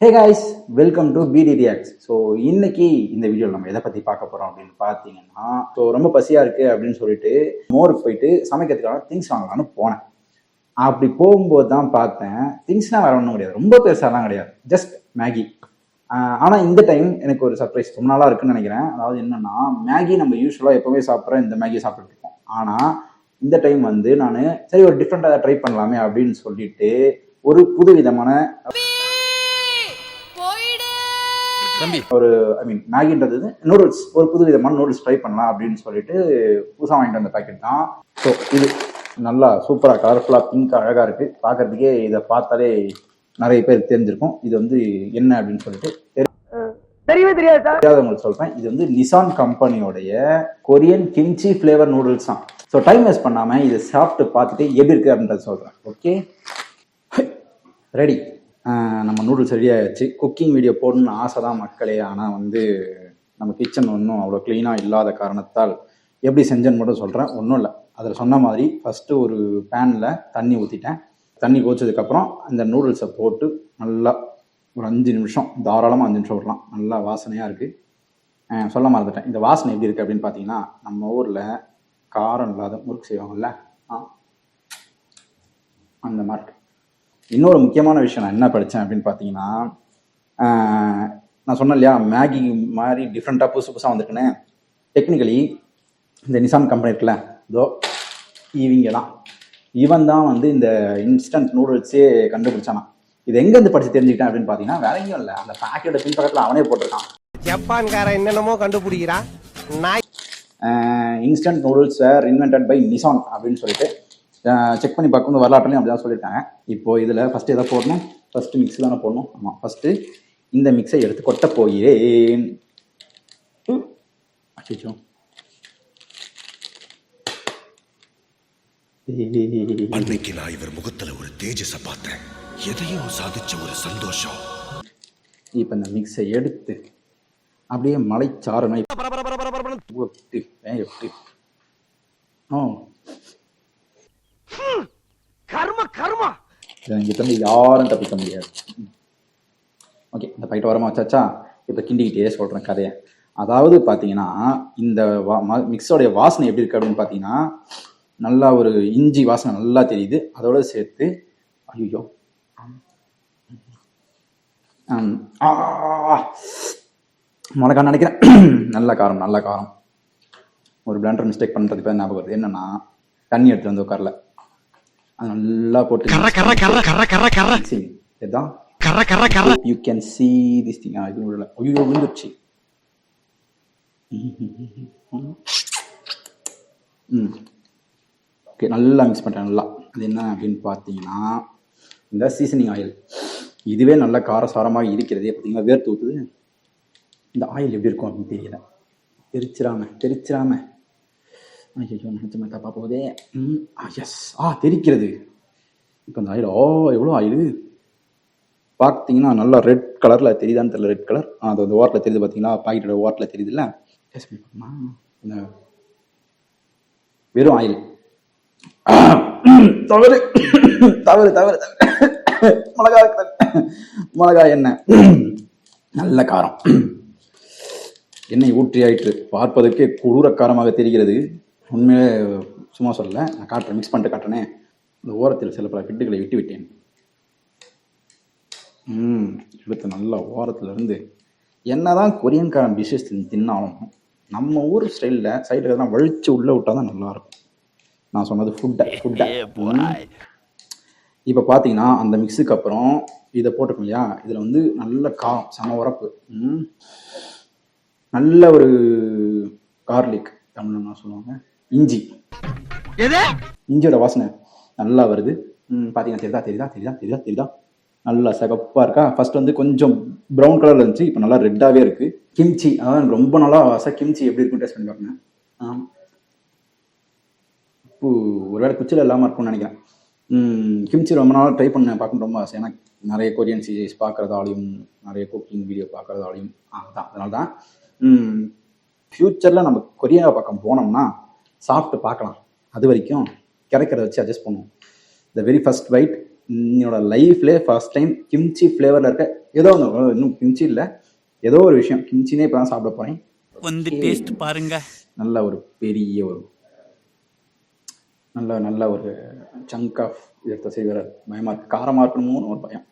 Hey guys, welcome to பிடி reacts. So இன்னைக்கு இந்த வீடியோவில் நம்ம எதை பற்றி பார்க்க போகிறோம் அப்படின்னு பார்த்தீங்கன்னா, ஸோ ரொம்ப பசியாக இருக்குது அப்படின்னு சொல்லிட்டு மோருக்கு போயிட்டு சமைக்கிறதுக்கான திங்ஸ் வாங்கலாம்னு போனேன். அப்படி போகும்போது தான் பார்த்தேன், திங்ஸ்னால் வேற ஒன்றும் கிடையாது, ரொம்ப பெருசாலாம் கிடையாது, ஜஸ்ட் மேகி. ஆனால் இந்த டைம் எனக்கு ஒரு சர்ப்ரைஸ் ரொம்ப நாளாக இருக்குன்னு நினைக்கிறேன். அதாவது என்னன்னா, மேகி நம்ம யூஸ்வலாக எப்போவுமே சாப்பிட்றோம், இந்த மேகி சாப்பிட்டுட்டு இருக்கோம். ஆனால் இந்த டைம் வந்து நான் சரி ஒரு டிஃப்ரெண்ட்டாக ட்ரை பண்ணலாமே அப்படின்னு சொல்லிட்டு ஒரு புது விதமான ஒரு மேகின்றது நூடுல்ஸ், ஒரு புது விதமான நூடுல்ஸ் ட்ரை பண்ணலாம் அப்படின்னு சொல்லிட்டு புதுசாக வாங்கிட்டு வந்த பேக்கெட் தான். ஸோ இது நல்லா சூப்பராக கலர்ஃபுல்லாக பிங்க் அழகாக இருக்குது. பார்க்கறதுக்கே இதை பார்த்தாலே நிறைய பேருக்கு தெரிஞ்சிருக்கும் இது வந்து என்ன அப்படின்னு சொல்லிட்டு. தெரியாதவங்களுக்கு சொல்றேன், இது வந்து நிசான் கம்பெனியோடைய கொரியன் கிம்ச்சி ஃபிளேவர் நூடுல்ஸ் தான். ஸோ டைம் வேஸ்ட் பண்ணாமல் இதை சாப்பிட்டு பார்த்துட்டு எப்படி இருக்கு அப்படின்றத சொல்கிறேன். Okay, ready. நம்ம நூடுல்ஸ் ரெடி ஆகிடுச்சு. குக்கிங் வீடியோ போடணும்னு ஆசை தான் மக்களே, ஆனால் வந்து நம்ம கிச்சன் ஒன்றும் அவ்வளோ க்ளீனாக இல்லாத காரணத்தால் எப்படி செஞ்சேன்னு மட்டும் சொல்கிறேன். ஒன்றும் இல்லை, அதில் சொன்ன மாதிரி ஃபஸ்ட்டு ஒரு பேனில் தண்ணி ஊற்றிட்டேன். தண்ணி கொதிச்சதுக்கப்புறம் அந்த நூடுல்ஸை போட்டு நல்லா ஒரு 5 நிமிஷம், தாராளமாக 5 நிமிஷம் விடலாம். நல்லா வாசனையாக இருக்குது. சொல்ல மறந்துட்டேன், இந்த வாசனை எப்படி இருக்குது அப்படின்னு பார்த்தீங்கன்னா, நம்ம ஊரில் காரம் இல்லாத முறுக்கு செய்வாங்கல்ல, அந்த மாதிரி. இன்னொரு முக்கியமான விஷயம் நான் என்ன படித்தேன் அப்படின்னு பார்த்தீங்கன்னா, நான் சொன்னேன் இல்லையா, மேகி மாதிரி டிஃப்ரெண்ட்டாக புதுசாக வந்திருக்குன்னு. டெக்னிக்கலி இந்த நிசான் கம்பெனி இருக்குல்ல, இதோ இவன் தான் வந்து இந்த இன்ஸ்டன்ட் நூடுல்ஸே கண்டுபிடிச்சானா. இது எங்கேருந்து படித்து தெரிஞ்சுக்கிட்டேன் அப்படின்னு பார்த்தீங்கன்னா, வேற எங்கேயும் இல்லை, அந்த பேக்கெட்டை பின் பக்கத்தில் அவனே போட்டிருக்கான். ஜப்பான்காரன் என்னென்னமோ கண்டுபிடிக்கிறான். Instant noodles were invented by Nissin அப்படின்னு சொல்லிட்டு செக் பண்ணி பார்க்கும்போது வரலாற்றுலையும் அப்படி தான் சொல்லிட்டாங்க. இப்போது இதில் ஃபஸ்ட்டு எதை போடணும், ஃபஸ்ட்டு மிக்ஸ் தானே போடணும். ஆமாம், ஃபஸ்ட்டு இந்த மிக்ஸை எடுத்து கொட்ட போகிறேன். அச்சோ, அன்னைக்கு நான் இவர் முகத்துல ஒரு தேஜஸ பார்த்தேன், எதையும் சாதிச்ச ஒரு சந்தோஷம். இப்போ இந்த மிக்ஸை எடுத்து அப்படியே மலைச்சாரனை இங்கிட்ட யாரும் தப்பிக்க முடியாது. ஓகே, இந்த பைட்டு வரமா வச்சாச்சா. இப்போ கிண்டிக்கிட்டே சொல்கிறேன் கதையை. அதாவது பார்த்தீங்கன்னா, இந்த மிக்ஸோடைய வாசனை எப்படி இருக்குது அப்படின்னு பார்த்தீங்கன்னா, நல்லா ஒரு இஞ்சி வாசனை நல்லா தெரியுது. அதோட சேர்த்து ஐயோ மிளகா நினைக்கிறேன். நல்ல காரம், நல்ல காரம். ஒரு பிளண்டர் மிஸ்டேக் பண்ணுறது பேர் ஞாபகம் வருது. என்னன்னா, தண்ணி எடுத்து வந்து உட்காரல, நல்லா போட்டு you can see this thing. இது விடல, ஐயோ விழுந்துருச்சு. ஓகே, நல்லா மிக்ஸ் பண்ணிட்டேன். நல்லா அது என்ன அப்படின்னு பார்த்தீங்கன்னா, இந்த சீசனிங் ஆயில். இதுவே நல்ல காரசாரமாக இருக்கிறதே. பார்த்தீங்கன்னா வேர்த்து ஊற்றுது. இந்த ஆயில் எப்படி இருக்கும் அப்படின்னு தெரியல. தெரிச்சிராம ஐயோ, நினச்ச மாதிரி தப்பா போகுதே. எஸ், தெரிக்கிறது. இப்போ இந்த ஆயில், எவ்வளோ ஆயில் பார்த்தீங்கன்னா நல்லா ரெட் கலரில் தெரியுதான்னு தெரியல. ரெட் கலர் அது அந்த ஓரத்தில் தெரியுது. பார்த்தீங்கன்னா பாக்கெட்டோட ஓரத்தில் தெரியுது இல்லை. டேஸ்ட் பண்ணி பார்க்கணுமா? இந்த வெறும் ஆயில். தவறு தவறு தவறு மிளகா எண்ணெய், நல்ல காரம். எண்ணெய் ஊற்றி ஆயிற்று. பார்ப்பதற்கே கொடூரக்காரமாக தெரிகிறது. உண்மையிலே சும்மா சொல்லலை, நான் காட்டுறேன், மிக்ஸ் பண்ணிட்டு காட்டுறேனே. இந்த ஓரத்தில் சில பல கிட்டுகளை விட்டு விட்டேன். எடுத்து நல்லா ஓரத்தில் இருந்து. என்னதான் கொரியன்காரன் டிஷ்ஷஸ் தின்னாலும் நம்ம ஊர் சைடில் தான் வழிச்சு உள்ளே விட்டால் தான் நல்லாயிருக்கும். நான் சொன்னது ஃபுட்டை. இப்போ பார்த்தீங்கன்னா, அந்த மிக்ஸுக்கு அப்புறம் இதை போட்டிருக்கோம் இல்லையா, இதில் வந்து நல்ல காரம், சம உரப்பு, நல்ல ஒரு கார்லிக், தமிழ் நான் சொல்லுவாங்க, இஞ்சியோட வாசனை நல்லா வருது. பார்த்தீங்கன்னா தெரியுதா நல்லா சிகப்பாக இருக்கா. ஃபர்ஸ்ட் வந்து கொஞ்சம் ப்ரௌன் கலரில் இருந்துச்சு, இப்போ நல்லா ரெட்டாகவே இருக்குது. கிம்ச்சி, அதான் ரொம்ப நல்லா கிம்ச்சி எப்படி இருக்குன்னு டேஸ்ட் பண்ணி பார்க்கணும். உப்பு ஒருவேளை குச்சியில் இல்லாமல் இருக்கும்னு நினைக்கிறேன். கிம்ச்சி ரொம்ப நாளாக ட்ரை பண்ண பார்க்கணும் ரொம்ப ஆசை. ஏன்னா நிறைய கொரியன் சீரீஸ் பார்க்குறதாலையும் நிறைய குக்கிங் வீடியோ பார்க்குறதாலையும் அதனால தான் ஃப்யூச்சரில் நம்ம கொரியா பக்கம் போனோம்னா சாப்பிட்டு பார்க்கலாம். அது வரைக்கும் கிடைக்கிறத வச்சு அட்ஜஸ்ட் பண்ணுவோம். த வெரி ஃபர்ஸ்ட் பைட் என்னோட லைஃப்ல ஃபர்ஸ்ட் டைம் கிம்ச்சி ஃப்ளேவரில் இருக்க ஏதோ ஒன்று, இன்னும் கிம்ச்சி இல்லை, ஏதோ ஒரு விஷயம் கிம்ச்சினே இப்போ தான் சாப்பிட போகிறேன். வந்து டேஸ்ட் பாருங்க. நல்ல ஒரு பெரிய ஒரு நல்ல ஒரு சங்க் ஆஃப் எடுத்த செய்வார். பயமாக இருக்கு, காரமாக இருக்கணுமோன்னு ஒரு பயம்.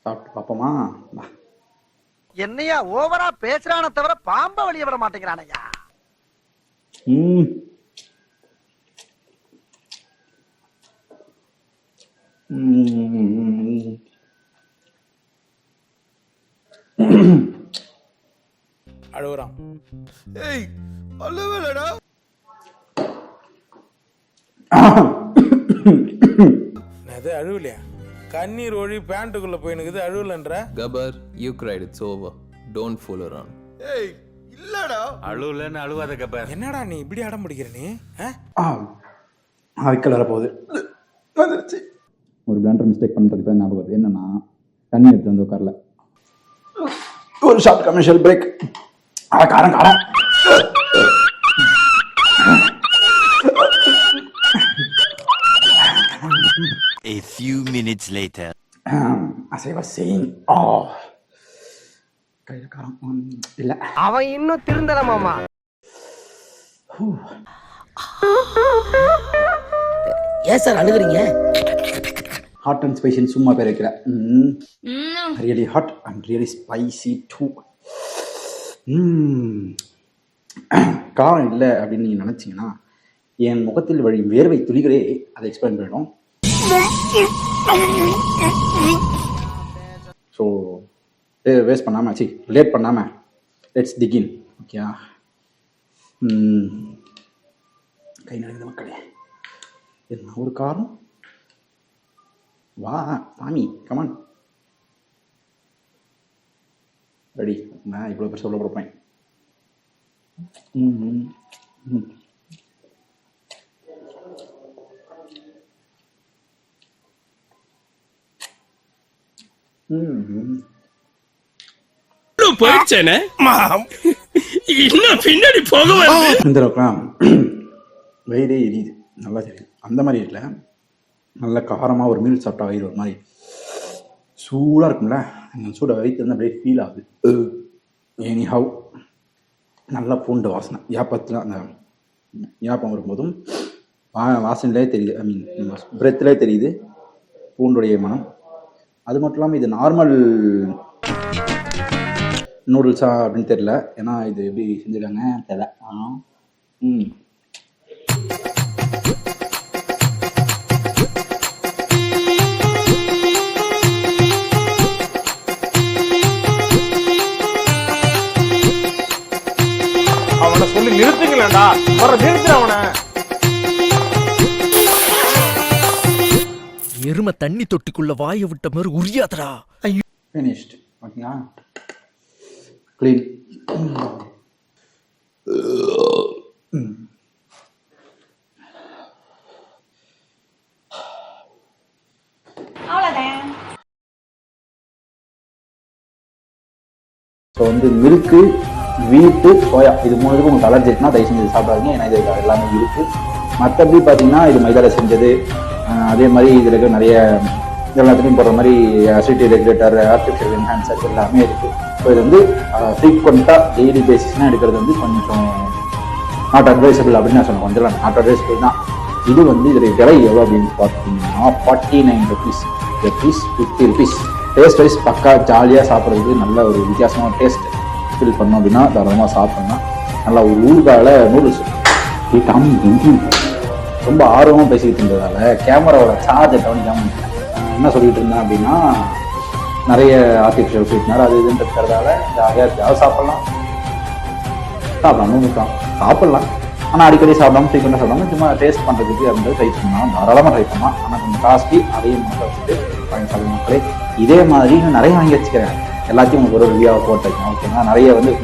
சாப்பிட்டு பார்ப்போமா? என்னையா ஓவரா பேசுறான தவிர பாம்ப வெளிய விட மாட்டேங்கிறானையா. அழுகுறான். ஏய் அழுவலடா. அது அழுவலையா? கண்ணீர் ஒழி பேண்ட்டுக்குள்ள போயினுக்குது, அழுவலன்ற. Gabbar, you cried, it's over. Don't fool around. ஏய் இல்லடா. அழுவலன்னு அழுவாத கப்பர். என்னடா நீ இப்படி அடம் பிடிக்கிற நீ? வைக்கல் வரப்போகுது. வந்துருச்சு. ஒரு பிளாண்டர் மிஸ்டேக் பண்ணுறதுக்கு ஞாபகம் வருது. என்னன்னா தண்ணி எடுத்து வந்து உட்காரல. ஒரு ஷார்ட் கமர்ஷியல் பிரேக். காரம் காரம். A few minutes later. As I was saying, கையில காரம் இல்ல. அவன் இன்னும் திருந்தல மாமா. ஏன் சார் அழுகுறீங்க? ஹாட் அண்ட் ஸ்பைசி சும்மா பேர் வைக்கிற. Really hot and really spicy too. காரம் இல்லை அப்படின்னு நீங்கள் நினச்சிங்கன்னா என் முகத்தில் வழியும் வேர்வை துளிகளே அதை எக்ஸ்பிளைன் பண்ணிடும். ஸோ வேஸ்ட் பண்ணாமல் லேட் பண்ணாமல் லெட்ஸ் பிகின். ஓகே, கை நடக்குது மக்களே. என்ன ஒரு காரம்? வா சாமி, கமான். ரெடி? நான் இவ்வளோ பேர் சொல்ல கொடுப்பேன். போயிடுச்சேனே இன்னும் பின்னாடி போக இந்த அளவுக்குலாம் வயிறே எரியுது, நல்லா தெரியுது. அந்த மாதிரி இல்லை, நல்ல காரமாக ஒரு மீல் சாப்பிட்டா வயிறு ஒரு மாதிரி சூடாக இருக்கும்ல, அந்த சூடாக வயிற்று வந்து அப்படியே ஃபீல் ஆகுது. எனி ஹவ் நல்லா பூண்டு வாசனை, யாப்பத்தில் அந்த யாப்பம் வரும்போதும் வாசனையிலே தெரியுது, ஐ மீன் பிரெத்திலே தெரியுது பூண்டுடைய மனம். அது மட்டும் இல்லாமல் இது நார்மல் நூடுல்ஸா அப்படின்னு தெரியல, ஏன்னா இது எப்படி செஞ்சுருக்காங்க தெரியல. அவனை சொல்லி நிறுத்துங்களேன்டா, வர நிறுத்து அவனை. எருமை தண்ணி தொட்டிக்குள்ள வாயை விட்ட மாதிரி உரியாதடா. ஃபினிஷ்ட். ஓகேங்களா, க்ளீன். ஸோ வந்து மில்க்கு, வீட்டு, சோயா இது மூணுத்துக்கும் உங்களுக்கு அலர்ஜி இருக்குன்னா தயவு செஞ்சு சாப்பிடாதீங்க, ஏன்னா இது எல்லாமே இருக்குது. மற்றபடி பார்த்தீங்கன்னா இது மைதாவில் செஞ்சது. அதே மாதிரி இதில் இருக்க நிறைய எல்லாத்துலேயும் போடுற மாதிரி அசிடிட்டி ரெகுலேட்டர், ஆர்டிஃபிஷியல் என்ஹான்சர் எல்லாமே இருக்குது. ஸோ இது வந்து ஃப்ரீக்வெண்ட்டாக டெய்லி பேசிஸ்னால் எடுக்கிறது வந்து கொஞ்சம் நாட் அட்வைசபிள் அப்படின்னு நான் சொன்னேன். கொஞ்சம் நாட் அட்வைசபிள் தான். இது வந்து இதில் விலை எவ்வளோ அப்படின்னு பார்த்தீங்கன்னா 49 rupees, 50 rupees. டேஸ்ட் வைஸ் பக்கா ஜாலியாக சாப்பிட்றதுக்கு நல்ல ஒரு வித்தியாசமான டேஸ்ட் ஃபீல் பண்ணோம் அப்படின்னா தாராளமாக சாப்பிட்றோம்னா நல்லா ஒரு ஊறுகால நூடுல்ஸ். ரொம்ப ஆர்வமாக பேசிக்கிட்டு இருந்ததால் கேமராவோட சார்ஜை கவனிக்காமல் என்ன சொல்லிட்டு இருந்தேன் அப்படின்னா நிறைய ஆர்டிஃபிஷியல் ஸ்வீட்னர் அது இதுன்னு இருக்கிறதால ஜாலியாக சாப்பிட்லாம் சாப்பிட்லாம். ஆனால் அடிக்கடி சாப்பிடாமல் ஃப்ரீக்வெண்ட்டாக சாப்பிடாமல் சும்மா டேஸ்ட் பண்ணுறதுக்கு அந்த ட்ரை பண்ணலாம், தாராளமாக ட்ரை பண்ணலாம். ஆனால் கொஞ்சம் காஸ்ட்லி, அதையும் மனசில் வச்சுட்டு வாங்கி சாப்பிடும் மக்களே. இதே மாதிரி நான் நிறைய வாங்கி வச்சுக்கிறேன், எல்லாத்தையும் உங்களுக்கு ஒரு ரிவ்யூவாக போட்டு வைக்கணும். ஓகேங்களா,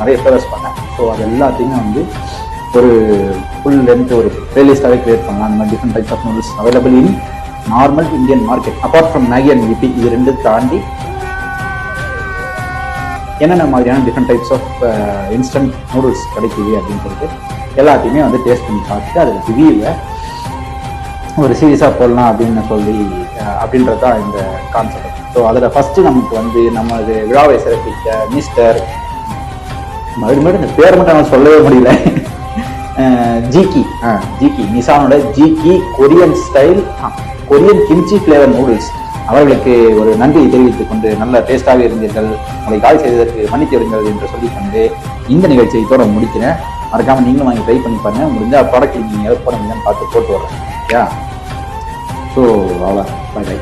நிறைய ஃபேவர்ஸ் பண்ணேன். ஸோ அது எல்லாத்தையுமே வந்து ஒரு ஃபுல் லென்த் ஒரு பிளேலிஸ்டாகவே கிரியேட் பண்ணலாம். அந்த மாதிரி different types of noodles available in normal Indian market. Apart from Maggi and Yippee, இது ரெண்டு தாண்டி என்னென்ன மாதிரியான different types of instant noodles கிடைக்குது அப்படின்னு சொல்லிட்டு எல்லாத்தையுமே வந்து டேஸ்ட் பண்ணி பார்த்துட்டு அதில் ரிவ்யூவை ஒரு சீரியஸாக போடலாம் அப்படின்னு சொல்லி அப்படின்றது தான் இந்த கான்செப்ட். ஸோ அதில் ஃபஸ்ட்டு நமக்கு வந்து நமது விழாவை சிறப்பித்த மிஸ்டர் மறுபடியும் இந்த பேர் மட்டும் நான் சொல்லவே முடியல, ஜிகி நிசானோட Geki Korean style Korean kimchi flavour noodles அவர்களுக்கு ஒரு நன்றியை தெரிவித்துக் கொண்டு நல்ல டேஸ்டாக இருந்தீர்கள், உங்களை கால் செய்ததற்கு மன்னித்து விடுங்கள் என்று சொல்லிக்கொண்டு இந்த நிகழ்ச்சியை இதோட முடிக்கிறேன். மறக்காம நீங்களும் வாங்கி ட்ரை பண்ணி பாருங்க. முடிஞ்சா ப்ராடக்ட் நீங்கள் எவ்வளோ போனீங்கன்னு பார்த்து போட்டு வர்றேன். ஸோ அவ்வளோ, பை பை.